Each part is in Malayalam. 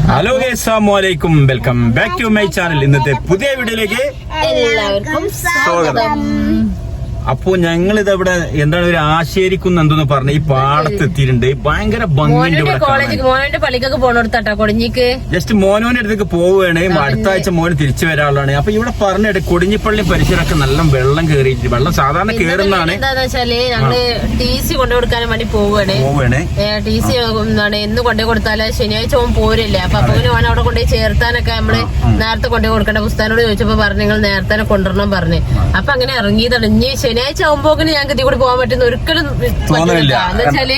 ഹലോ അസ്സലാമുഅലൈക്കും, welcome back to my channel. ഇന്നത്തെ പുതിയ വീഡിയോയിലേക്ക് എല്ലാവർക്കും സ്വാഗതം. അപ്പോ ഞങ്ങൾ ഇതവിടെ എന്താണ് ഒരു ആശേരിക്കുന്ന എന്തോന്ന് പറഞ്ഞ ഈ പാടത്ത് എത്തിയിട്ടുണ്ട്. ഭയങ്കര ഭംഗിയുണ്ട്. മോനോന്റെ പള്ളിക്കൊക്കെ പോണോടത്താട്ടോ കൊടിഞ്ഞിക്ക്. ജസ്റ്റ് മോനോന്റെ അടുത്തേക്ക് പോവുകയാണ്. അടുത്ത ആഴ്ച മോന് തിരിച്ചു വരാനുള്ളതാണ്. അപ്പൊ ഇവിടെ പറഞ്ഞിട്ട് കൊടിഞ്ഞിപ്പള്ളി പരിസരമൊക്കെ നല്ല വെള്ളം കയറിയിട്ട്, വെള്ളം സാധാരണ കയറുന്നതാണ്. എന്താന്ന് വെച്ചാല് ഞങ്ങള് TC കൊണ്ടുകൊടുക്കാനും വേണ്ടി പോവുകയാണ്. TC എന്താണ് എന്ന് കൊണ്ടുപോയി കൊടുത്താല് ശനിയാഴ്ച ഓൻ പോരില്ലേ. അപ്പൊ ഓൻ അവിടെ കൊണ്ടുപോയി ചേർത്താനൊക്കെ നമ്മള് നേരത്തെ കൊണ്ടുപോയി കൊടുക്കേണ്ട. പുസ്തകനോട് ചോദിച്ചപ്പോ പറഞ്ഞു നിങ്ങൾ നേരത്തെ കൊണ്ടുവരണം പറഞ്ഞു. അപ്പൊ അങ്ങനെ ഇറങ്ങിയതാണ്. ഇനി ശനിയാഴ്ച ആകുമ്പോക്കിന് ഞങ്ങൾക്ക് ഇതിൽ കൂടി പോകാൻ പറ്റുന്ന ഒരിക്കലും പറ്റില്ല. എന്ന് വെച്ചാല്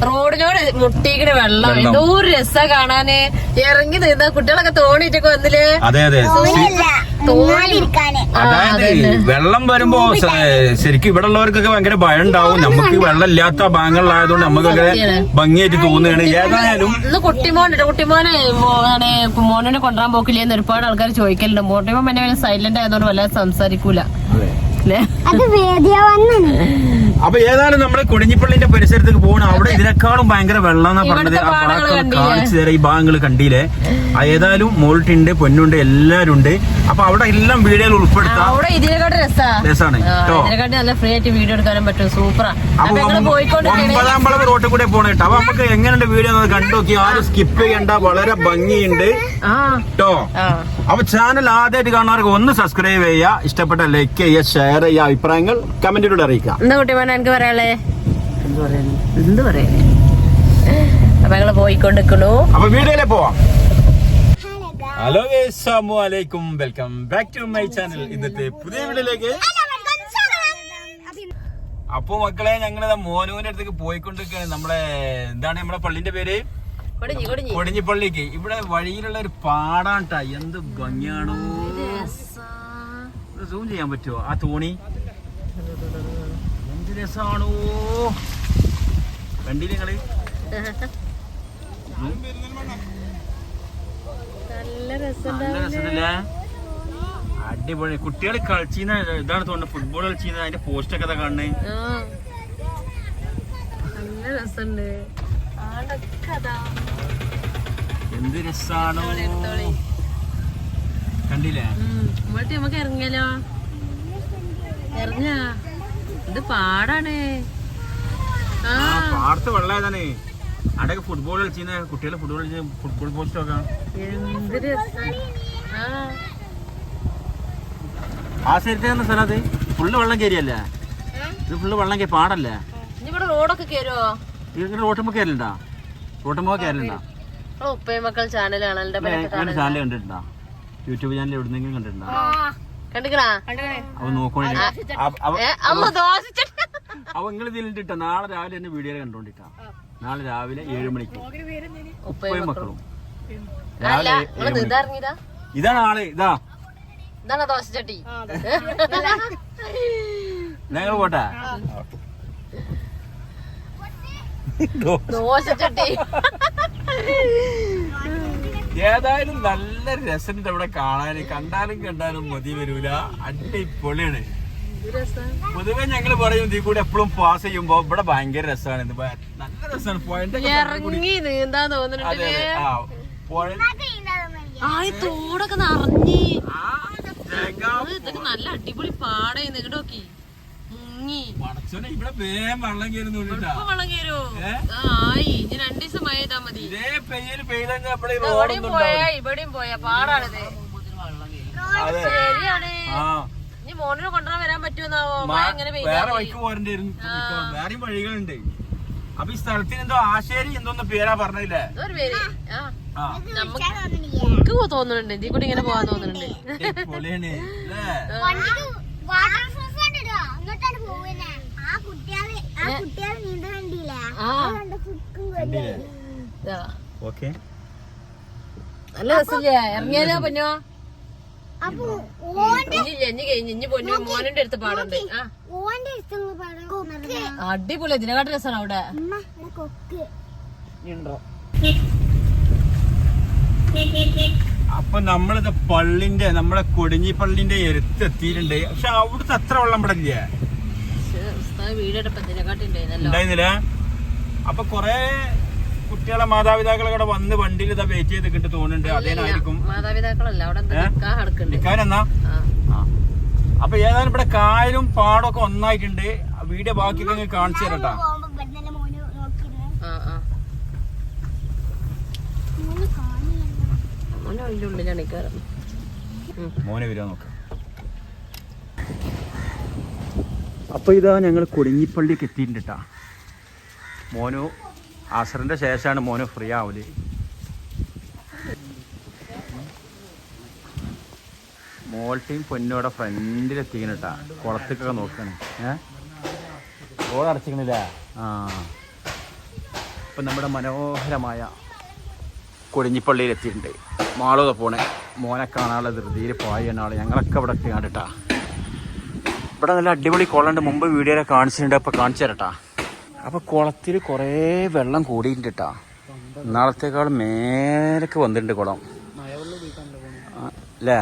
റോഡിനോട് മുട്ടിക്കിടെ വെള്ളം എന്തോ ഒരു രസം കാണാന്. ഇറങ്ങി നിന്ന് കുട്ടികളൊക്കെ തോണിയിട്ടൊക്കെ വന്നില്ലേ. അതായത് വെള്ളം വരുമ്പോ ശരിക്കും ഇവിടെ ഉള്ളവർക്കൊക്കെ ഭയങ്കര ഭയം ഉണ്ടാവും. നമുക്ക് വെള്ളം ഇല്ലാത്ത ഭാഗങ്ങളിലായതുകൊണ്ട് നമുക്ക് ഭയങ്കര ഭംഗിയായിട്ട് തോന്നുകയാണ്. ഏതായാലും ഇന്ന് കുട്ടിമോനെ മോനെ കൊണ്ടുവരാൻ പോക്കില്ലെന്ന് ഒരുപാട് ആൾക്കാർ ചോദിക്കലുണ്ട്. മോട്ടിമോൻ പിന്നെ സൈലന്റ് ആയതുകൊണ്ട് വല്ലാതെ സംസാരിക്കൂല. അപ്പൊ ഏതായാലും നമ്മള് കൊടിഞ്ഞിപ്പള്ളിന്റെ പരിസരത്തേക്ക് പോകണം. അവിടെ ഇതിനേക്കാളും ഭയങ്കര വെള്ളം എന്നാ പറഞ്ഞത്. ആ ഭാഗം കാണിച്ചു തരാം. ഈ ഭാഗങ്ങൾ കണ്ടില്ലേ. ഏതായാലും മോൾട്ടുണ്ട്, പൊന്നുണ്ട്, എല്ലാരും ഉണ്ട്. അപ്പൊ അവിടെ എല്ലാം വീഡിയോയിൽ ഉൾപ്പെടുത്താം. രസാണ് നല്ല ഫ്രീ ആയിട്ട് വീഡിയോ എടുക്കാനും പറ്റും. സൂപ്പറാ. ഒമ്പതാം വളവ് റോട്ടിൽ കൂടെ പോണ കേട്ടോ. അപ്പൊ നമുക്ക് എങ്ങനെയുണ്ട് വീഡിയോ കണ്ടു നോക്കി. ആരും സ്കിപ്പ് ചെയ്യണ്ട. വളരെ ഭംഗിയുണ്ട് കേട്ടോ. അപ്പൊ ചാനൽ ആദ്യമായിട്ട് കാണുന്നവർക്ക് ഒന്ന് സബ്സ്ക്രൈബ് ചെയ്യുക, ഇഷ്ടപ്പെട്ട ലൈക്ക് ചെയ്യുക, ഷെയർ ചെയ്യുക, അഭിപ്രായങ്ങൾ കമന്റിലൂടെ അറിയിക്കാം. എന്താ കുട്ടിമാനെ എനിക്ക് പറയാളേ? എന്ത് പറയാ? അപ്പൊ ഞങ്ങള് പോയിക്കൊണ്ടിരിക്കണു. അപ്പൊ വീഡിയോയിലെ പോവാം. ഹലോ അസ്സലാമുഅലൈക്കും, welcome back to my channel. ഇന്നത്തെ പുതിയ വീഡിയോയിലേക്ക്. അപ്പൊ മക്കളെ ഞങ്ങളിതാ മോനുവിന്റെ അടുത്തേക്ക് പോയിക്കൊണ്ടിരിക്കുകയാണ്. നമ്മളെ എന്താണ് നമ്മളെ പള്ളിന്റെ പേര്? കൊടിഞ്ഞിപ്പള്ളിക്ക്. ഇവിടെ വഴിയിലുള്ള ഒരു പാടാട്ടാ. എന്ത് ഭംഗിയാണോ. സൂം ചെയ്യാൻ പറ്റുമോ ആ തോണി? എന്ത് രസാണോ. കണ്ടില്ലേ നിങ്ങള്? നല്ല രസമില്ലേ? അടിപൊളി. കുട്ടികൾ കളിച്ചിരുന്ന ഇതാണ് തോന്നുന്നത്. ഫുട്ബോൾ കളിച്ചിരുന്ന അതിന്റെ പോസ്റ്റൊക്കെ കാണണേ. നല്ല രസമുണ്ട്. എന്ത് രസാണോ. കണ്ടില്ലേ? നമുക്ക് ഇറങ്ങിയാലോ? ഇറങ്ങ. ഇത് പാടാണ്. പാടത്ത് വെള്ളായതാണ്. അവിടെയൊക്കെ ഫുട്ബോൾ കളിച്ചിരുന്ന കുട്ടികളെ ഫുട്ബോൾ കളിച്ച ഫുട്ബോൾ പോസ്റ്റ് നോക്കാം. എന്ത് രസം. ആ സൈഡിൽ സ്ഥലത്ത് ഫുള്ള് വെള്ളം കയറിയല്ലേ? ഇത് ഫുള്ള് വെള്ളം കയറി പാടല്ലേ? ഇവിടെ റോഡൊക്കെ കയറുമോ? ഇവിടെ റോട്ടുമ്പോ കയറലുണ്ടാ? റോട്ടുമ്പോ കയറലുണ്ടാ? ഉപ്പമക്കൾ ചാനൽ ചാനൽ കണ്ടിട്ടുണ്ടാ? യൂട്യൂബ് ചാനൽ എവിടുന്നെങ്കിലും കണ്ടിട്ടുണ്ടാ? കണ്ടിക്കണാ? അപ്പൊ നോക്കണേ. അപ്പൊ നിങ്ങൾ ഇതിലിട്ടാ നാളെ രാവിലെ തന്നെ വീഡിയോ കണ്ടോണ്ടിട്ടാ. നാളെ രാവിലെ 7 മണിക്ക് ഉപ്പയും മക്കളും. ഇതാണ് ആള്. ഇതാണ് ദോശച്ചട്ടി. ഞങ്ങൾ പോട്ടെ. ദോശച്ചട്ടി. ഏതായാലും നല്ല രസമുണ്ട് ഇവിടെ കാണാൻ. കണ്ടാലും മതി വരൂല. അടിപൊളിയാണ്. പൊതുവെ ഞങ്ങള് പറയും ഇതിൽ കൂടെ എപ്പോഴും പാസ് ചെയ്യുമ്പോ ഇവിടെ ഭയങ്കര രസമാണ്. നല്ല രസമാണ്. ഇറങ്ങി നീന്താൻ തോന്നുന്നുണ്ട്. തോടൊക്കെ നിറഞ്ഞ് ഇതൊക്കെ നല്ല അടിപൊളി പാടായിരുന്നു. ഇങ്ങോട്ട് നോക്കി മുങ്ങി. ഇവിടെ വേഗം വെള്ളം കയറുന്നു. വെള്ളം കയറോ? ആയി. ഇനി 2 ദിവസം മഴ ചെയ്താ മതി. ഇവിടെയും പോയാ പാടാണിത്. ശരിയാണ്. ഇനി മോനെ കൊണ്ടുവരാൻ വരാൻ പറ്റുമെന്നാവോ? വേറെ വഴിക്ക് പോരണ്ടായിരുന്നു. വേറെയും വഴികളുണ്ട്. അപ്പൊ ഈ സ്ഥലത്തിന് എന്തോ ആശേരി എന്തോന്ന് പേരാ പറഞ്ഞില്ലേ? നമുക്ക് തോന്നുന്നുണ്ട് ഇതിൽ കൂടി ഇങ്ങനെ പോവാൻ തോന്നുന്നുണ്ട്. നല്ല രസമില്ലേ? ഇറങ്ങിയാലോ പൊന്നോ? ഇനി പൊന്നു മോനന്റെ അടുത്ത് പാടുണ്ട്. അടിപൊളി. ഇതിനെക്കാട്ട് രസമാണ് അവിടെ. അപ്പൊ നമ്മളിത് പള്ളിന്റെ നമ്മളെ കൊടിഞ്ഞിപ്പള്ളിന്റെ എത്തിയിട്ടുണ്ട്. പക്ഷെ അവിടുത്തെ അത്ര വെള്ളം ഇവിടെ ഇല്ലേ? വീടെടുപ്പ ഇതിനെക്കാട്ടുണ്ടായിരുന്നില്ല. അപ്പൊ കൊറേ കുട്ടികളെ മാതാപിതാക്കളെ കൂടെ വന്ന് വണ്ടിയിൽ ഇതാ വെയിറ്റ് ചെയ്തിട്ട് തോന്നുന്നുണ്ട്. അതേനായിരിക്കും മാതാപിതാക്കളല്ല, അവിടെ നിൽക്കാനെന്നാ. അപ്പൊ ഏതായാലും ഇവിടെ കായലും പാടൊക്കെ ഒന്നായിട്ടുണ്ട്. വീഡിയോ ബാക്കിയൊക്കെ കാണിച്ചു തരട്ടാ. മോനെ വരാൻ നോക്കാം. അപ്പൊ ഇതാ ഞങ്ങൾ കൊടിഞ്ഞിപ്പള്ളിക്ക് എത്തിയിട്ടുണ്ട് കേട്ടാ. മോനു അസറിന്റെ ശേഷമാണ് മോനു ഫ്രീ ആവല്. മോൾട്ടയും പൊന്നോടെ ഫ്രണ്ടിലെത്തിക്കണം കേട്ടാ. കുളത്തേക്കൊക്കെ നോക്കാണ്. ഓടടച്ചിക്കണില്ലേ? ഇപ്പം നമ്മുടെ മനോഹരമായ കൊടിഞ്ഞിപ്പള്ളിയിൽ എത്തിയിട്ടുണ്ട്. മാളൂത പോണേ മോനെ കാണാനുള്ള ധൃതിയിൽ പോയാണ് ആള്. ഞങ്ങളൊക്കെ ഇവിടെ എത്തിക്കാണ്ട് കേട്ടാ. ഇവിടെ നല്ല അടിപൊളി കുളമുണ്ട്. മുമ്പ് വീഡിയോയിലെ കാണിച്ചിട്ടുണ്ട്. അപ്പോൾ കാണിച്ചു തരട്ടാ. അപ്പോൾ കുളത്തിൽ കുറേ വെള്ളം കൂടിയിട്ടുണ്ട് കേട്ടാ. ഇന്നാളത്തേക്കാൾ മേലൊക്കെ വന്നിട്ടുണ്ട് കുളം അല്ലേ.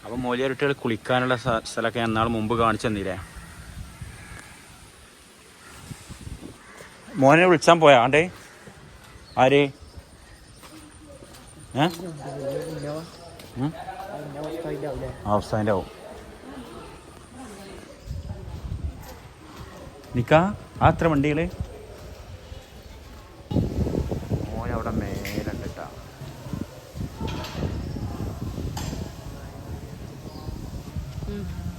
അപ്പം മൂലിയാരുട്ടികൾ കുളിക്കാനുള്ള സ്ഥലമൊക്കെ ഞാൻ നാളെ മുമ്പ് കാണിച്ചു തന്നില്ലേ. മോനെ വിളിച്ചാൻ പോയാ ആണ്ടേ? ആര്? അവസ്ഥ ആവും. നിക്കാ ആ അത്ര വണ്ടികള് മോനവിടെ മേലുണ്ട് കേട്ടാ.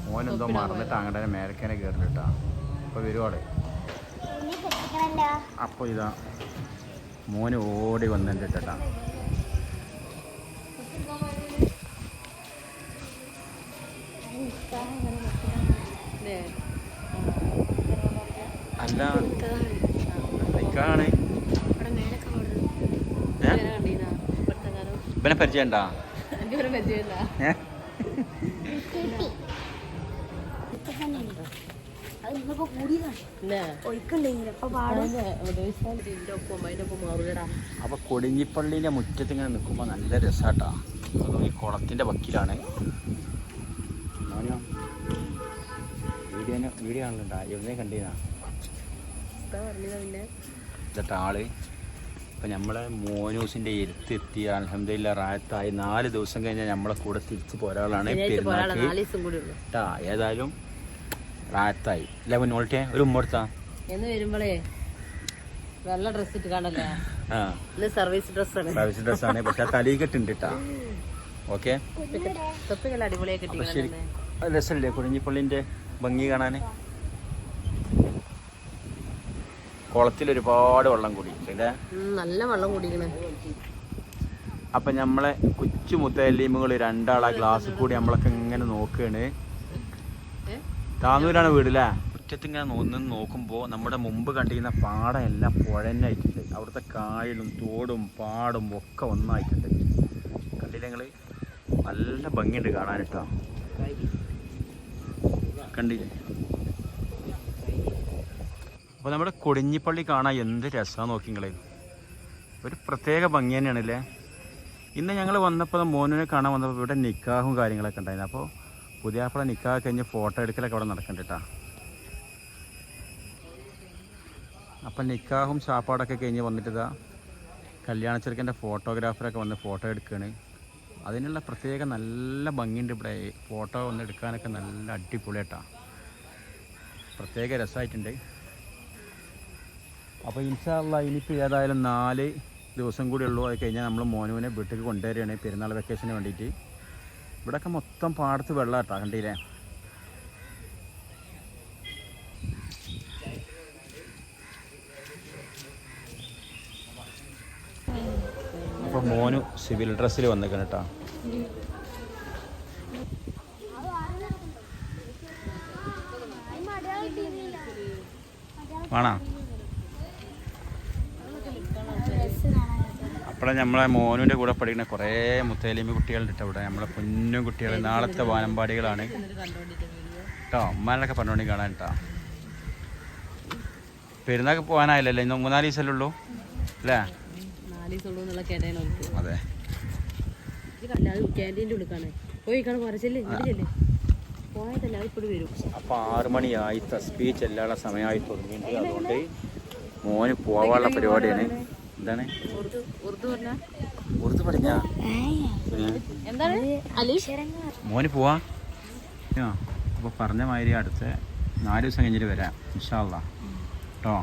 മോനെന്തോ മറന്നിട്ട് അങ്ങോട്ട് മേലക്കേനെ കയറുന്നുണ്ട് കേട്ടാ. അപ്പൊ വരുവാട്. അപ്പൊ ഇതാ മോന് ഓടി വന്നിട്ട് കേട്ടാ. അല്ല നിക്കാണ്. ഇവനെ പരിചയണ്ടാ? അപ്പൊ കൊടിഞ്ഞിപ്പള്ളിന്റെ മുറ്റത്ത് ഇങ്ങനെ നിൽക്കുമ്പോ നല്ല രസാട്ടാ. അതും ഈ കുളത്തിന്റെ വക്കിലാണ്. മോനോ വീഡിയോ കാണലുണ്ടാ? എവിടെ കണ്ടീനാ ഇതട്ടാ ആള്. ഇപ്പം നമ്മളെ മോനൂസിൻ്റെ എത്തി അൽഹംദുലില്ലാ റായത്തായി. 4 ദിവസം കഴിഞ്ഞാൽ നമ്മളെ കൂടെ തിരിച്ചു പോരാളാണ് കേട്ടാ. ഏതായാലും റായത്തായി അല്ല മുന്നോട്ടേ ഒരു ഉമ്മടുത്താ എന്ന് വരുമ്പോളേ വെള്ള ഡ്രസ് ഇട്ട് കാണല്ലേ. സർവീസ് ഡ്രസ്സാണ്. പക്ഷെ തലീകെട്ടുണ്ട് കേട്ടാ. ഓക്കെ അടിപൊളിയായി ശരി. രസമല്ലേ കൊടിഞ്ഞിപ്പള്ളിന്റെ ഭംഗി കാണാന്? കുളത്തിൽ ഒരുപാട് വെള്ളം കൂടിയിട്ടുണ്ട്. നല്ല വെള്ളം കൂടിക്കണേ. അപ്പൊ നമ്മളെ കൊച്ചു മുത്തല്ലിമുകൾ 2 ആളാ ഗ്ലാസ് കൂടി നമ്മളൊക്കെ ഇങ്ങനെ നോക്കുകയാണ്. താന്നൂരാണ് വീടില്ലേ. മുറ്റത്തിങ്ങനെ നോക്കുമ്പോൾ നമ്മുടെ മുമ്പ് കണ്ടിരുന്ന പാടം എല്ലാം പുഴന്നായിട്ടുണ്ട്. അവിടുത്തെ കായലും തോടും പാടും ഒക്കെ ഒന്നായിട്ടുണ്ട്. കണ്ടില്ല നിങ്ങള്? നല്ല ഭംഗിയുണ്ട് കാണാനിട്ടോ. കണ്ടില്ലേ? അപ്പോൾ നമ്മുടെ കൊടിഞ്ഞിപ്പള്ളി കാണാൻ എന്ത് രസമാണ് നോക്കിങ്ങളെ. ഒരു പ്രത്യേക ഭംഗി തന്നെയാണല്ലേ. ഇന്ന് ഞങ്ങൾ വന്നപ്പോൾ മോനിനെ കാണാൻ വന്നപ്പോൾ ഇവിടെ നിക്കാഹും കാര്യങ്ങളൊക്കെ ഉണ്ടായിരുന്നു. അപ്പോൾ പുതിയാപ്പിള നിക്കാഹ് കഴിഞ്ഞ് ഫോട്ടോ എടുക്കലൊക്കെ അവിടെ നടക്കണ്ടിട്ടാ. അപ്പം നിക്കാഹും ചാപ്പാടൊക്കെ കഴിഞ്ഞ് വന്നിട്ട് ഇതാ കല്യാണ ചെറുക്കൻ്റെ ഫോട്ടോഗ്രാഫറൊക്കെ വന്ന് ഫോട്ടോ എടുക്കുകയാണ്. അതിനുള്ള പ്രത്യേക നല്ല ഭംഗിയുണ്ട് ഇവിടെ. ഫോട്ടോ വന്ന് എടുക്കാനൊക്കെ നല്ല അടിപൊളിയായിട്ടാണ്. പ്രത്യേക രസമായിട്ടുണ്ട്. അപ്പോൾ ഇൻഷാ അല്ലാഹ് ഇനിയിപ്പോൾ ഏതായാലും 4 ദിവസം കൂടി ഉള്ളൂ. അത് കഴിഞ്ഞാൽ നമ്മൾ മോനുവിനെ വീട്ടിൽ കൊണ്ടുവരികയാണ് പെരുന്നാൾ വെക്കേഷന് വേണ്ടിയിട്ട്. ഇവിടെയൊക്കെ മൊത്തം പാടത്ത് വെള്ളമായിട്ടാണ്. കണ്ടില്ലേ? അപ്പോൾ മോനു സിവിൽ ഡ്രസ്സിൽ വന്നിരിക്കണം കേട്ടോ. ആണോ? അപ്പോഴേ നമ്മളെ മോനുവിൻ്റെ കൂടെ പഠിക്കുന്ന കുറേ മുത്തലിമി കുട്ടികളുണ്ട് ഇവിടെ. നമ്മളെ പൊന്നും കുട്ടികൾ നാളത്തെ വാനമ്പാടികളാണ് കേട്ടോ. ഉമ്മാനൊക്കെ പറഞ്ഞോണ്ടി കാണാൻ കേട്ടോ. പെരുന്നാൾക്ക് പോകാനായില്ലല്ലോ. ഇന്ന് 3-4 ദിവസമല്ലേ ഉള്ളൂ അല്ലേ? അതെ. അപ്പോൾ 6 മണിയായി. തസ്ബീഹ് ചെല്ലാനുള്ള സമയമായി തുടങ്ങിയിട്ടുണ്ട്. അതുകൊണ്ട് മോന് പോവാനുള്ള പരിപാടിയാണ്. എന്താണ് ഉറുദു പറഞ്ഞ മോന് പോവാ? അപ്പൊ പറഞ്ഞ മാതിരി അടുത്ത 4 ദിവസം കഴിഞ്ഞിട്ട് വരാം ഇൻഷാ അല്ലാ കേട്ടോ.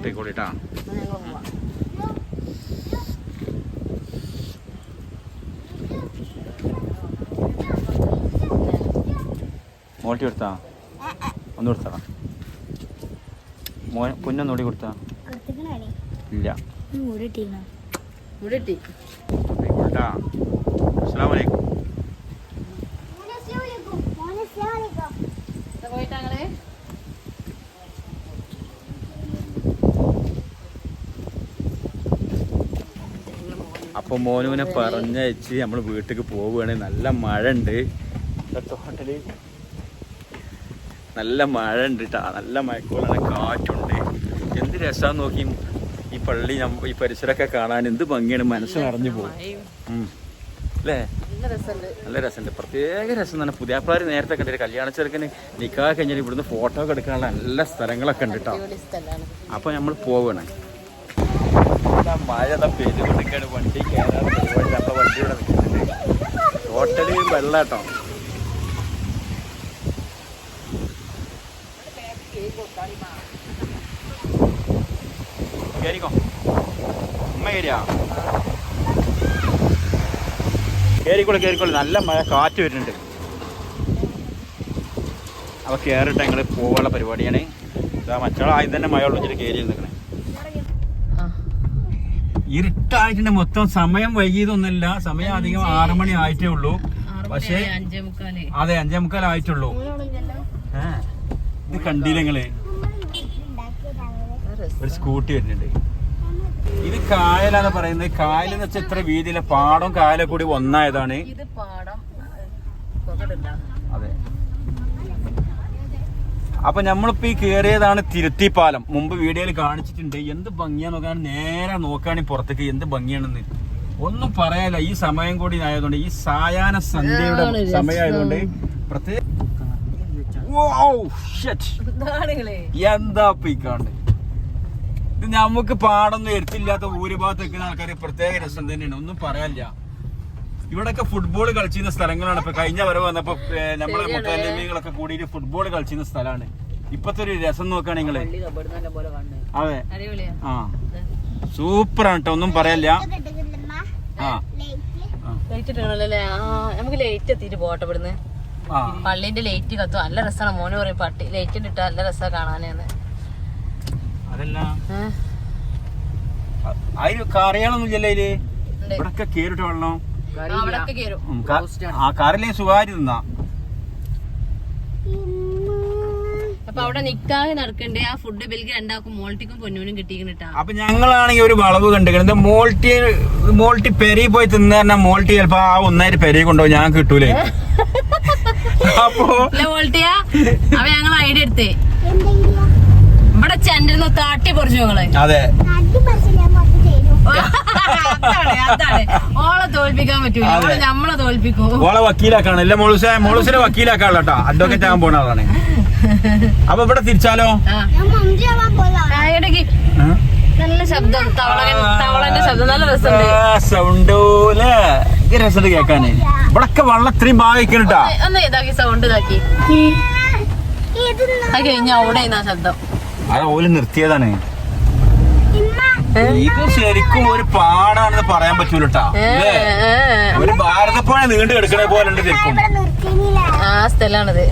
പോയിക്കോളിട്ടാ. മോൾട്ടി കൊടുത്താ? ഒന്ന് കൊടുത്താ മോൻ പൊന്നൊന്നുകൂടി കൊടുത്താ? ഇല്ല. അസ്സലാമു അലൈക്കും. അപ്പൊ മോനുവിനെ പറഞ്ഞയച്ച് നമ്മൾ വീട്ടിലേക്ക് പോവുകയാണ്. നല്ല മഴ ഉണ്ട് ഹോട്ടല്, നല്ല മഴ ഉണ്ട് കേട്ടാ, നല്ല മഴക്കോളാണ്, കാറ്റുണ്ട്. എന്ത് രസാന്ന് നോക്കി ഈ പള്ളി ഈ പരിസരമൊക്കെ കാണാൻ എന്ത് ഭംഗിയാണ്, മനസ്സ് നിറഞ്ഞു പോകും അല്ലേ? നല്ല രസമുണ്ട്. പ്രത്യേക രസം തന്നെ. പുതിയാപ്പിളാർ നേരത്തെ കണ്ടിട്ട് കല്യാണ ചെറുക്കന് നിക്കാഹ് കഴിഞ്ഞാൽ ഇവിടുന്ന് ഫോട്ടോ ഒക്കെ എടുക്കാനുള്ള നല്ല സ്ഥലങ്ങളൊക്കെ ഉണ്ട് കേട്ടോ. അപ്പൊ നമ്മൾ പോവുകയാണ്. മഴ പെരുകൊടുക്കാണ്, വണ്ടി കയറാൻ പരിപാടി. നമ്മുടെ വണ്ടി ഇവിടെ നിൽക്കുന്നുണ്ട്. ടോട്ടലി വെള്ളം കേട്ടോ. കേറിക്കോ അമ്മ കേറിയാ? കേറിക്കോളൂ. നല്ല മഴ, കാറ്റ് വരുന്നുണ്ട്. അപ്പൊ കേറിട്ട് ഞങ്ങള് പോകാനുള്ള പരിപാടിയാണ്. ഇതാ മറ്റോളം ആദ്യം തന്നെ മഴ ഉള്ളിച്ചിട്ട് കയറി നിൽക്കണേ. ഇരുട്ടായിട്ടുണ്ട് മൊത്തം. സമയം വൈകിയതൊന്നുമല്ല, സമയം അധികം 6 മണി ആയിട്ടേ ഉള്ളൂ. പക്ഷേ അതെ 5:45 ആയിട്ടുള്ളൂ. ഇത് കണ്ടില്ല നിങ്ങള്? ഒരു സ്കൂട്ടി വരുന്നുണ്ട്. ഇത് കായലാന്ന് പറയുന്നത്. കായലെന്ന് വെച്ചാൽ ഇത്ര വീതിയില പാടം കായലെ കൂടി ഒന്നായതാണ്. അതെ. അപ്പൊ നമ്മളിപ്പോ ഈ കേറിയതാണ് തിരുത്തിപ്പാലം. മുമ്പ് വീഡിയോയിൽ കാണിച്ചിട്ടുണ്ട്. എന്ത് ഭംഗിയാന്ന് നോക്കാൻ, നേരെ നോക്കുകയാണെങ്കിൽ പുറത്തേക്ക് എന്ത് ഭംഗിയാണെന്ന് ഒന്നും പറയാനില്ല. ഈ സമയം കൂടി ആയതുകൊണ്ട്, ഈ സായാഹ്ന സന്ധ്യയുടെ സമയമായതുകൊണ്ട് പ്രത്യേക എന്താ പീക്കാണ്ട്. ഇത് നമുക്ക് പാടൊന്നും എത്തില്ലാത്ത ഊരുഭാഗത്ത് നിൽക്കുന്ന ആൾക്കാർ പ്രത്യേക രസം തന്നെയാണ്, ഒന്നും പറയാനില്ല. ഇവിടെയൊക്കെ ഫുട്ബോൾ കളിച്ചിരുന്ന സ്ഥലങ്ങളാണ്. ഇപ്പൊ കഴിഞ്ഞ വരവ് വന്നപ്പോ നമ്മളെ മുത്തല്ലിമീങ്ങളൊക്കെ കൂടിയിട്ട് ഫുട്ബോൾ കളിച്ചിരുന്ന സ്ഥലമാണ്. ഇപ്പത്തെ ഒരു രസം നോക്കുകയാണ് നിങ്ങള്. അതെ, ആ സൂപ്പറാണ് കേട്ടോ, ഒന്നും പറയല്ല. നമുക്ക് ലേറ്റ് എത്തിയിട്ട് പോട്ടെ ഇവിടുന്ന്. പള്ളിന്റെ ലേറ്റ് കത്തും, നല്ല രസമാണ്. മോന് പറയും പട്ടി ലേറ്റ് ഇട്ടിട്ട് നല്ല രസമാണ് കാണാനെന്ന്. അതല്ല അതിന് കറികളൊന്നും ഇല്ലല്ലേ ഇവിടൊക്കെ കേറിട്ട് വെള്ളം? ആ കാറിലെ സുഖാരി നിന്നാ. അപ്പൊ അവിടെ നിക്കാഹ് നടക്കണ്ടേ, ആ ഫുഡ് ബിൽക്ക് രണ്ടാക്കും മോൾട്ടിക്കും പൊന്നൂനും കിട്ടിയിട്ടാ. അപ്പൊ ഞങ്ങളാണെങ്കിൽ ഒരു വളവ് കണ്ടിരിക്കുന്നത്. മോൾട്ടി പെരി പോയി തിന്നു പറഞ്ഞാൽ മോൾട്ടി ചിലപ്പോ ആ 1 പെരി കൊണ്ടുപോയി ഞാൻ കിട്ടൂലേ. അപ്പൊ മോൾട്ടിയാ അപ്പൊ ഞങ്ങൾ ഐഡിയ എടുത്തേ ഇവിടെ ചെണ്ടിരുന്ന് താട്ടി പൊറിച്ചു ഞങ്ങള്. അതെ, അതാണ് ഓളെ തോൽപ്പിക്കാൻ പറ്റൂല, നമ്മളെ തോൽപ്പിക്കൂ. ഓളെ വക്കീലാക്കാണ്. അല്ല മോളുസിനെ വക്കീലാക്കാണല്ലോ കേട്ടോ, അഡ്വക്കേറ്റ് ആകാൻ പോണ ആളാണ്. അപ്പൊ ഇവിടെ തിരിച്ചാലോ? നല്ല ശബ്ദം, തവളന്റെ ശബ്ദം നല്ല രസമുണ്ട്. സൗണ്ട് രസമുണ്ട് കേക്കാന്. ഇവിടൊക്കെ വെള്ളം ഇത്രയും ഭാഗിക്കണട്ടാ. ഒന്ന് ഇതാക്കി സൗണ്ട് ഇതാക്കി കഴിഞ്ഞ അവിടെ ശബ്ദം. അത് ഓല് നിർത്തിയതാണ്. ഇത് ശരിക്കും ഒരു പാടാണെന്ന് പറയാൻ പറ്റൂലട്ടാ. ഒരു ഭാരതപ്പുഴ നീണ്ടു കിടക്കണ പോലെ ഉണ്ട് ശരിക്കും. ആ സ്ഥലാണിത്.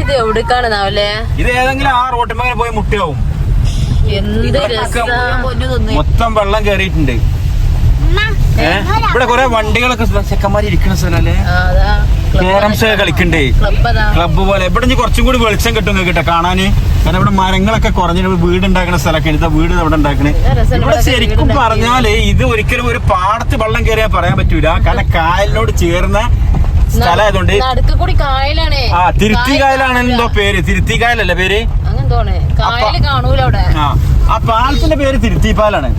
ഇത് എവിടേക്കാണെന്നാവല്ലേ? ഇത് ഏതെങ്കിലും ആ റോട്ടുമേലെ പോയി മുട്ടയാവും. എന്ത് മൊത്തം വെള്ളം കയറിയിട്ടുണ്ട്. ഇവിടെ കൊറേ വണ്ടികളൊക്കെ ചെക്കന്മാര് ഇരിക്കുന്ന സ്ഥലല്ലേ, ക്യാരംസ് കളിക്കണ്ടേ, ക്ലബ്ബ് പോലെ. ഇവിടെ കുറച്ചും കൂടി വെളിച്ചം കിട്ടും കേട്ടോ കാണാന്. കാരണം ഇവിടെ മരങ്ങളൊക്കെ കുറഞ്ഞ വീട് ഉണ്ടാക്കുന്ന സ്ഥലമൊക്കെ ഇതാ വീട് ഇവിടെ ഉണ്ടാക്കണേ. ഇവിടെ ശരിക്കും പറഞ്ഞാല് ഇത് ഒരിക്കലും ഒരു പാടത്ത് വെള്ളം കയറിയാൽ പറയാൻ പറ്റൂല. കാരണം കായലിനോട് ചേർന്ന സ്ഥലമായതുകൊണ്ട്. ആ തിരുത്തി കായലാണെന്തോ പേര്, തിരുത്തി കായലല്ലേ പേര്? ആ പാലത്തിന്റെ പേര് തിരുത്തിപ്പാലാണ്.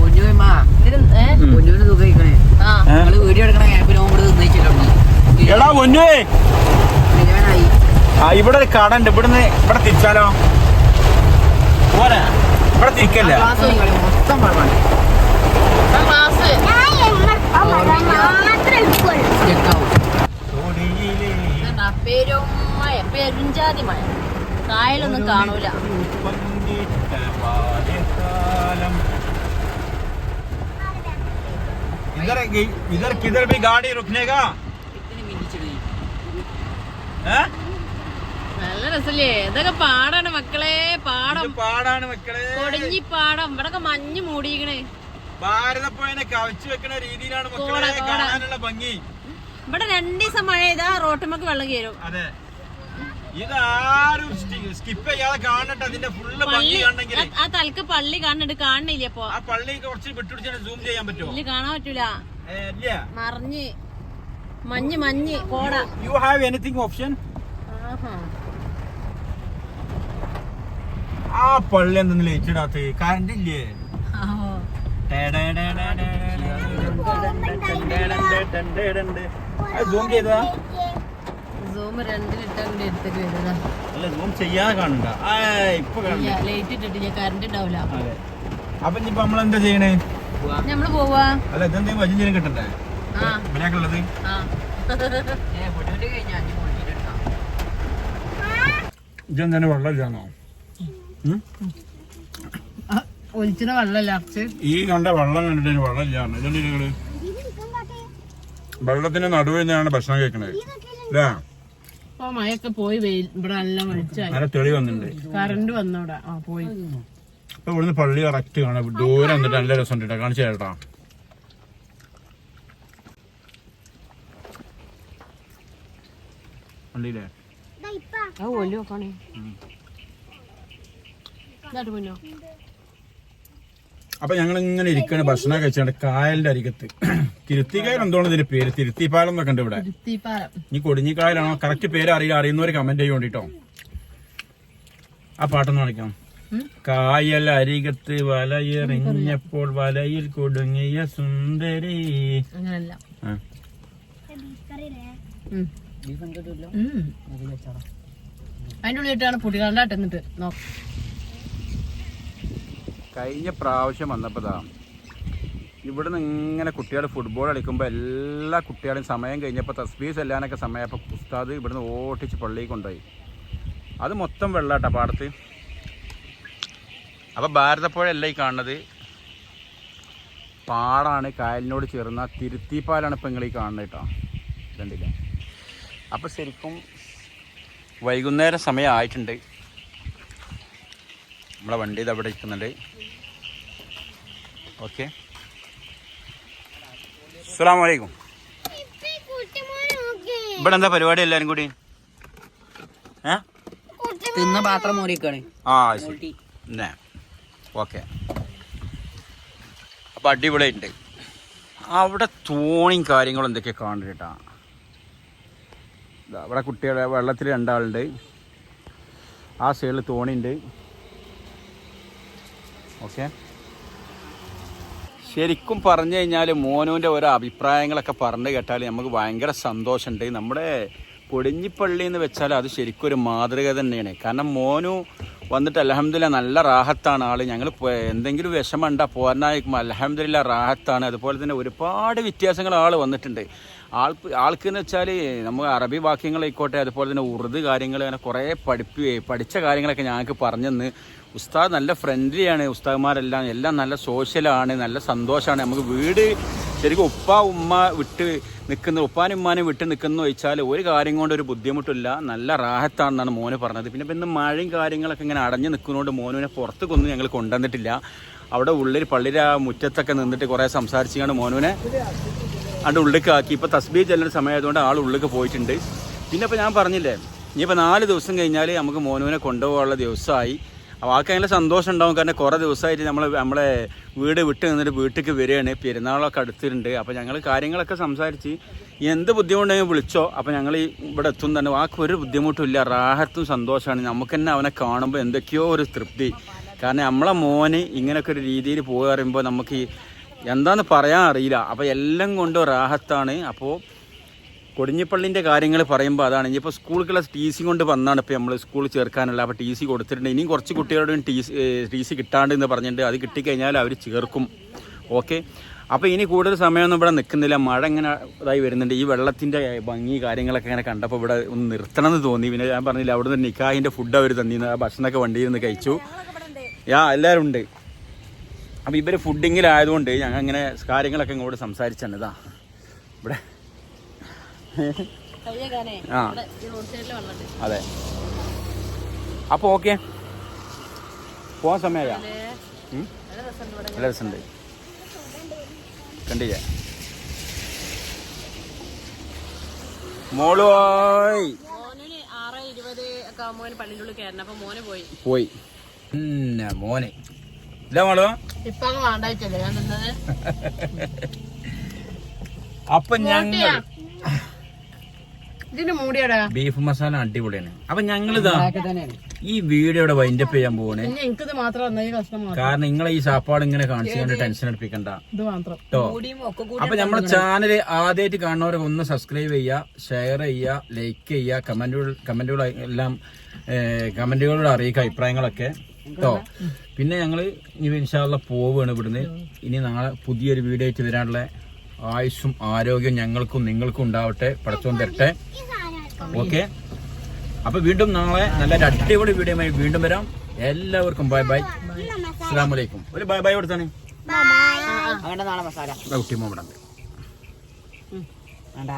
എടാ പൊന്നുവേ ഇവിടെ ഒരു കട ഉണ്ട്. ഇവിടെ തിരിച്ചാലോ? പോരാ, ഇവിടെ തിരിക്കല്ല. പെരുഞ്ചാതി മഴ, കായലൊന്നും കാണൂല. इधर किधर भी गाड़ी रुकने का? നല്ല രസല്ലേ? ഇതൊക്കെ പാടാണ് മക്കളെ, പാടാണ് മക്കളെ. കൊടിഞ്ഞി പാടം. ഇവിടൊക്കെ മഞ്ഞ് മൂടിക്കണേ. ഭാരതപ്പുഴനെ കവച്ചു വെക്കുന്ന രീതിയിലാണ് മക്കളെ കാണാനുള്ള ഭംഗി. ഇവിടെ 2 ദിവസം മഴ ചെയ്താ റോട്ടുമ്മക്ക് വെള്ളം കയറും. അതെ, ഇതാരും സ്കിപ്പ് ചെയ്യാതെ കാണട്ടെ. അതിന്റെ ഫുള്ള് ഭംഗി കാണണമെങ്കിൽ ആ തലക്ക് പള്ളി കാണുന്നുണ്ട്, കാണണില്ല. അപ്പൊ ആ പള്ളി കുറച്ച് വിട്ടുപിടിച്ചാൽ സൂം ചെയ്യാൻ പറ്റുമോ? ഇല്ല, കാണാൻ പറ്റൂല. മറിഞ്ഞ് മഞ്ഞ് കോട. You have anything option? ആ പള്ളി എന്തെങ്കിലും ലയിച്ചിടാത്ത കറണ്ട് ഇല്ലേ? സൂം ചെയ്താ സൂം 2 അങ്ങോട്ട് എടുത്തിട്ട് വരുന്നതാ. അല്ല, സൂം ചെയ്യാതെ കാണണ്ട. ഇപ്പൊ ലൈറ്റ് ഇട്ടിട്ടില്ല, കറണ്ട് ഉണ്ടാവില്ല. അപ്പൊ ഇനിയിപ്പൊ നമ്മളെന്താ ചെയ്യണേ? നമ്മള് പോവാ. അല്ല, ഇതെന്തെങ്കിലും വചനം കിട്ടണ്ടേ ഇവനൊക്കെയുള്ളത്? ഇതെന്താണ് വെള്ളമില്ലാന്നോ? ഒലിച്ചിന വെള്ളമല്ല. ഈ കണ്ട വെള്ളം കണ്ടിട്ട് വെള്ളമില്ലാന്ന്. ഇതെന്താ നിങ്ങള് വെള്ളത്തിന്റെ നടുവിൽ നിന്നാണ് ഭക്ഷണം കഴിക്കണത് അല്ലേ? മഴയൊക്കെ പോയി, ഇവിടെ നല്ല വെളിച്ചായി, നല്ല തെളി വന്നിട്ടുണ്ട്. കറണ്ട് വന്നവിടെ പോയി. ഇപ്പൊ ഇവിടുന്ന് പള്ളി കറക്റ്റ് കാണാം. ദൂരം വന്നിട്ട് നല്ല രസം ഉണ്ട്. കാണിച്ചു ചേട്ടാ. കണ്ടില്ലേ? അപ്പൊ ഞങ്ങൾ ഇങ്ങനെ ഇരിക്കാണ് ഭക്ഷണം കഴിച്ചാണ്ട് കായലിന്റെ അരികത്ത്. തിരുത്തിക്കായൽ എന്തോന്ന് ഇതിന്റെ പേര്? തിരുത്തിപ്പാലം എന്നൊക്കെ ഉണ്ട് ഇവിടെ. ഈ കൊടിഞ്ഞിക്കായലാണോ? കറക്റ്റ് പേര് അറിയില്ല. അറിയുന്നവര് കമന്റ് ചെയ്യോണ്ടിട്ടോ. ആ പാട്ടൊന്ന് കാണിക്കാം. കായൽ അരികത്ത് വലയെറിഞ്ഞപ്പോൾ വലയിൽ കൊടുങ്ങിയ സുന്ദരി. അങ്ങനല്ല, അതിന്റെ ഉള്ളിട്ടാണ് പൊടികാണ്ടാട്ടെന്നിട്ട്. കഴിഞ്ഞ പ്രാവശ്യം വന്നപ്പോതാ ഇവിടുന്ന് ഇങ്ങനെ കുട്ടികൾ ഫുട്ബോൾ കളിക്കുമ്പോൾ എല്ലാ കുട്ടികളും സമയം കഴിഞ്ഞപ്പോൾ തസ്ബീഹ് ചെല്ലാനൊക്കെ സമയപ്പോൾ ഉസ്താദ് ഇവിടുന്ന് ഓട്ടിച്ച് പള്ളിയിൽ കൊണ്ടുപോയി. അത് മൊത്തം വെള്ളാട്ടാ പാടത്ത്. അപ്പോൾ ഭാരതപ്പുഴ അല്ല ഈ കാണുന്നത്, പാടാണ്. കായലിനോട് ചേർന്ന തിരുത്തിപ്പാലാണ് ഇപ്പം നിങ്ങൾ ഈ കാണുന്നത് കേട്ടോ. കണ്ടില്ല? അപ്പോൾ ശരിക്കും വൈകുന്നേരം സമയം ആയിട്ടുണ്ട്. നമ്മളെ വണ്ടി ഇത് അവിടെ ഇരിക്കുന്നുണ്ട്. ഓക്കെ, അസ്സലാമു അലൈക്കും. ഇവിടെ എന്താ പരിപാടി? എല്ലാരും കൂടി തിന്ന പാത്രം മൂടിക്കാണ്. ആ ശരി, ഓക്കെ. അപ്പൊ അടിപൊളിയുണ്ട്. അവിടെ തോണിയും കാര്യങ്ങളും എന്തൊക്കെയാ കാണുന്നുണ്ട് കേട്ടാ. അവിടെ കുട്ടികളെ വെള്ളത്തിൽ 2 ആളുണ്ട്. ആ സൈഡിൽ തോണിയുണ്ട്. ഓക്കെ, ശരിക്കും പറഞ്ഞു കഴിഞ്ഞാൽ മോനുവിൻ്റെ ഓരോ അഭിപ്രായങ്ങളൊക്കെ പറഞ്ഞു കേട്ടാൽ നമുക്ക് ഭയങ്കര സന്തോഷമുണ്ട്. നമ്മുടെ കൊടിഞ്ഞിപ്പള്ളി എന്ന് വെച്ചാൽ അത് ശരിക്കും ഒരു മാതൃക തന്നെയാണ്. കാരണം മോനു വന്നിട്ട് അൽഹംദുലില്ലാ നല്ല റാഹത്താണ് ആൾ. ഞങ്ങൾ എന്തെങ്കിലും വിഷമമുണ്ടാ പോരാനായിരിക്കും, അൽഹംദുലില്ലാ റാഹത്താണ്. അതുപോലെ തന്നെ ഒരുപാട് വ്യത്യാസങ്ങൾ ആൾ വന്നിട്ടുണ്ട്. ആൾക്കെന്ന് വെച്ചാൽ നമുക്ക് അറബി വാക്യങ്ങളായിക്കോട്ടെ, അതുപോലെ തന്നെ ഉറുദു കാര്യങ്ങൾ, അങ്ങനെ കുറേ പഠിച്ച കാര്യങ്ങളൊക്കെ ഞങ്ങൾക്ക് പറഞ്ഞെന്ന്. ഉസ്താദ് നല്ല ഫ്രണ്ട്ലിയാണ്. ഉസ്താദ്മാരെല്ലാം നല്ല സോഷ്യലാണ്, നല്ല സന്തോഷമാണ്. നമുക്ക് വീട് ശരിക്കും ഉമ്മ വിട്ട് നിൽക്കുന്ന, ഉപ്പാനും ഉമ്മാനും വിട്ട് നിൽക്കുന്ന ചോദിച്ചാൽ ഒരു കാര്യം കൊണ്ട് ഒരു ബുദ്ധിമുട്ടില്ല, നല്ല റാഹത്താണെന്നാണ് മോന് പറഞ്ഞത്. പിന്നെ ഇന്ന് മഴയും കാര്യങ്ങളൊക്കെ ഇങ്ങനെ അടഞ്ഞു നിൽക്കുന്നതുകൊണ്ട് മോനുവിനെ പുറത്തേക്കൊന്നും ഞങ്ങൾ കൊണ്ടുവന്നിട്ടില്ല. അവിടെ ഉള്ളിൽ പള്ളിയുടെ ആ മുറ്റത്തൊക്കെ നിന്നിട്ട് കുറേ സംസാരിച്ചാണ് മോനുവിനെ അതിൻ്റെ ഉള്ളിലേക്ക് ആക്കി. ഇപ്പോൾ തസ്ബീഹ് ചെല്ലുന്ന സമയമായതുകൊണ്ട് ആൾ ഉള്ളിലേക്ക് പോയിട്ടുണ്ട്. പിന്നെ ഇപ്പോൾ ഞാൻ പറഞ്ഞില്ലേ, ഇനിയിപ്പോൾ 4 ദിവസം കഴിഞ്ഞാൽ നമുക്ക് മോനുവിനെ കൊണ്ടുപോകാനുള്ള ദിവസമായി. അപ്പോൾ ആൾക്ക് അങ്ങനെ സന്തോഷം ഉണ്ടാവും. കാരണം കുറേ ദിവസമായിട്ട് നമ്മളെ വീട് വിട്ട് നിന്നിട്ട് വീട്ടിലേക്ക് വരികയാണ്. പെരുന്നാളൊക്കെ അടുത്തിട്ടുണ്ട്. അപ്പോൾ ഞങ്ങൾ കാര്യങ്ങളൊക്കെ സംസാരിച്ച് എന്ത് ബുദ്ധിമുട്ടുണ്ടെങ്കിൽ വിളിച്ചോ. അപ്പോൾ ഞങ്ങൾ ഇവിടെ എത്തും തന്നെ. ആൾക്ക് ഒരു ബുദ്ധിമുട്ടുമില്ല, റാഹത്തും സന്തോഷമാണ്. നമുക്ക് തന്നെ അവനെ കാണുമ്പോൾ എന്തൊക്കെയോ ഒരു തൃപ്തി. കാരണം നമ്മളെ മോന് ഇങ്ങനെയൊക്കെ ഒരു രീതിയിൽ പോയി പറയുമ്പോൾ നമുക്ക് എന്താണെന്ന് പറയാൻ അറിയില്ല. അപ്പോൾ എല്ലാം കൊണ്ടും റാഹത്താണ്. അപ്പോൾ കൊടിഞ്ഞിപ്പള്ളിൻ്റെ കാര്യങ്ങൾ പറയുമ്പോൾ അതാണ്. ഇനിയിപ്പോൾ സ്കൂളിലേക്കുള്ള TC കൊണ്ട് വന്നാണ് ഇപ്പോൾ നമ്മൾ സ്കൂളിൽ ചേർക്കാനുള്ള. അപ്പോൾ TC കൊടുത്തിട്ടുണ്ട്. ഇനിയും കുറച്ച് കുട്ടികളുടെ TC കിട്ടാണ്ട് എന്ന് പറഞ്ഞിട്ടുണ്ട്. അത് കിട്ടിക്കഴിഞ്ഞാൽ അവർ ചേർക്കും. ഓക്കെ, അപ്പോൾ ഇനി കൂടുതൽ സമയമൊന്നും ഇവിടെ നിൽക്കുന്നില്ല. മഴ ഇങ്ങനെ ഇതായി വരുന്നുണ്ട്. ഈ വെള്ളത്തിൻ്റെ ഭംഗി കാര്യങ്ങളൊക്കെ ഇങ്ങനെ കണ്ടപ്പോൾ ഇവിടെ ഒന്ന് നിർത്തണം എന്ന് തോന്നി. പിന്നെ ഞാൻ പറഞ്ഞില്ല, അവിടെ നിന്ന് നിക്കാഹിൻ്റെ ഫുഡ് അവർ തന്നിരുന്നു. ആ ഭക്ഷണമൊക്കെ വണ്ടിയിൽ നിന്ന് കഴിച്ചു. എല്ലാവരും ഉണ്ട്. അപ്പോൾ ഇവർ ഫുഡിങ്ങിലായതുകൊണ്ട് ഞങ്ങൾ ഇങ്ങനെ കാര്യങ്ങളൊക്കെ ഇങ്ങോട്ട് സംസാരിച്ചാണ്. ഇതാ ഇവിടെ ആ അതെ. അപ്പോൾ ഓക്കെ, പോകാൻ സമയമാ. നല്ല രസമുണ്ട്, കണ്ടില്ലേ മോളോയ്. പോയി മോനെ ഇല്ല മോളോ. അപ്പൊ ഞങ്ങൾ ബീഫ് മസാല അടിപൊളിയാണ്. അപ്പൊ ഞങ്ങളിതാ ഈ വീഡിയോയുടെ വൈൻഡപ്പ് ചെയ്യാൻ പോവാണ്. കാരണം നിങ്ങളെ ഈ സാപ്പാട് ഇങ്ങനെ കാണിച്ചുകൊണ്ട് ടെൻഷൻ എടുപ്പിക്കണ്ട കേട്ടോ. അപ്പൊ നമ്മളെ ചാനൽ ആദ്യമായിട്ട് കാണുന്നവരൊക്കെ ഒന്ന് സബ്സ്ക്രൈബ് ചെയ്യുക, ഷെയർ ചെയ്യുക, ലൈക്ക് ചെയ്യുക, കമന്റുകൾ എല്ലാം കമന്റുകളോട് അറിയിക്കുക അഭിപ്രായങ്ങളൊക്കെ കേട്ടോ. പിന്നെ ഞങ്ങള് ഇനി ഇൻഷാല്ല പോവുകയാണ് ഇവിടുന്ന്. ഇനി നാളെ പുതിയൊരു വീഡിയോ ആയിട്ട് വരാനുള്ള ആയുസ്സും ആരോഗ്യവും ഞങ്ങൾക്കും നിങ്ങൾക്കും ഉണ്ടാവട്ടെ, പടച്ചോൻ തരട്ടെ. ഓക്കെ, അപ്പൊ വീണ്ടും നാളെ നല്ലൊരു അടിപൊളി വീഡിയോയുമായി വീണ്ടും വരാം. എല്ലാവർക്കും ബൈ ബൈ, അസ്സലാമു അലൈക്കും. ഒരു ബൈ ബൈ കൊടുത്താണ്. അങ്ങനെ നാളെ മസാല ഊട്ടി മോമട വേണ്ട.